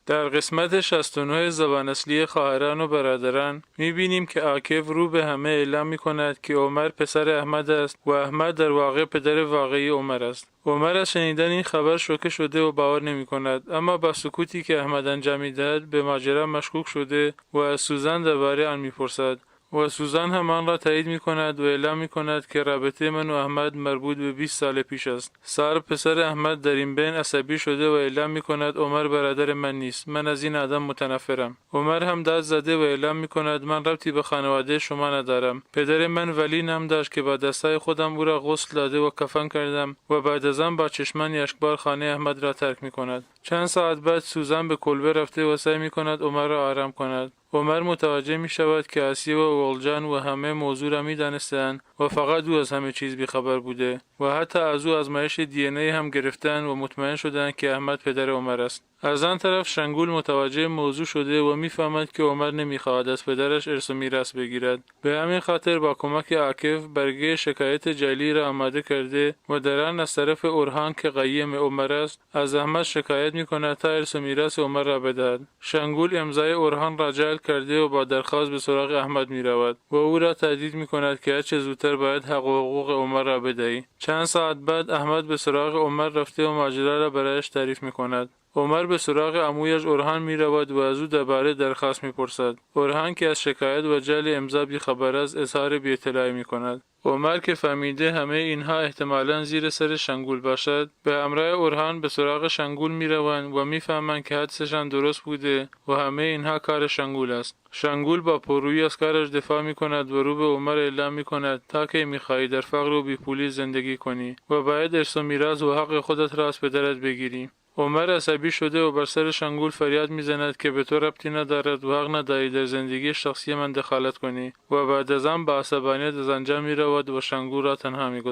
در قسمت 69 زبان اصلی خواهران و برادران می‌بینیم که عاکف رو به همه اعلام می‌کند که عمر پسر احمد است و احمد در واقع پدر واقعی عمر است. عمر از شنیدن این خبر شوکه شده و باور نمی‌کند، اما با سکوتی که احمد انجام می‌دهد به ماجرا مشکوک شده و از سوزان درباره آن می‌پرسد و سوزان هم آن را تایید می‌کند و اعلام می‌کند که رابطه من و احمد مربوط به 20 سال پیش است. سار پسر احمد در این بین عصبی شده و اعلام می‌کند عمر برادر من نیست، من از این آدم متنفرم. عمر هم داد زده و اعلام می‌کند من ربطی به خانواده شما ندارم. پدر من ولی نام داشت که با دستای خودم او را غسل داده و کفن کردم و بعد از آن با چشمان یشکبار خانه احمد را ترک می‌کند. چند ساعت بعد سوزان به کلبه رفته و سعی می‌کند عمر را آرام کند. عمر متوجه می شود که آسیه و اولجان و همه موضوع را می دانستند و فقط او از همه چیز بیخبر بوده و حتی از او آزمایش دی ان ای هم گرفتن و مطمئن شدند که احمد پدر عمر است. از آن طرف شنگول متوجه موضوع شده و میفهمد که عمر نمیخواهد از پدرش ارث و میراث بگیرد. به همین خاطر با کمک عاکف برگه شکایت جعلی را آماده کرده و در آن از طرف اورهان که قیم عمر است از احمد شکایت میکند تا ارث و میراث عمر را بدهد. شنگول امضای اورهان را جعل کرده و با درخواست به سراغ احمد میرود و او را تهدید میکند که هرچه زودتر باید حق و حقوق عمر را بدهی. چند ساعت بعد احمد به سراغ عمر رفته و ماجرا را برایش تعریف میکند. عمر به سراغ عمویش اورهان می رود و از او درباره درخواست می پرسد. اورهان که از شکایت و جعل امضا بی خبر است اظهار بی اطلاعی می کند. عمر که فهمیده همه اینها احتمالاً زیر سر شنگول باشد به همراه اورهان به سراغ شنگول می روند و می فهمند که حدسشان درست بوده و همه اینها کار شنگول است. شنگول با پررویی از کارش دفاع می کند و رو به عمر اعلام می کند تا که می خواهی در فقر و بیپولی زندگی کنی و باید ارث و میراث و حق خودت را از پدرت بگیری. عمر عصبی شده و بر سر شنگول فریاد میزند که به تو ربطی ندارد و حق نداری در زندگی شخصی من دخالت کنی و بعد از آن با عصبانیت از آنجا میرود و شنگول را تنها میگذارد.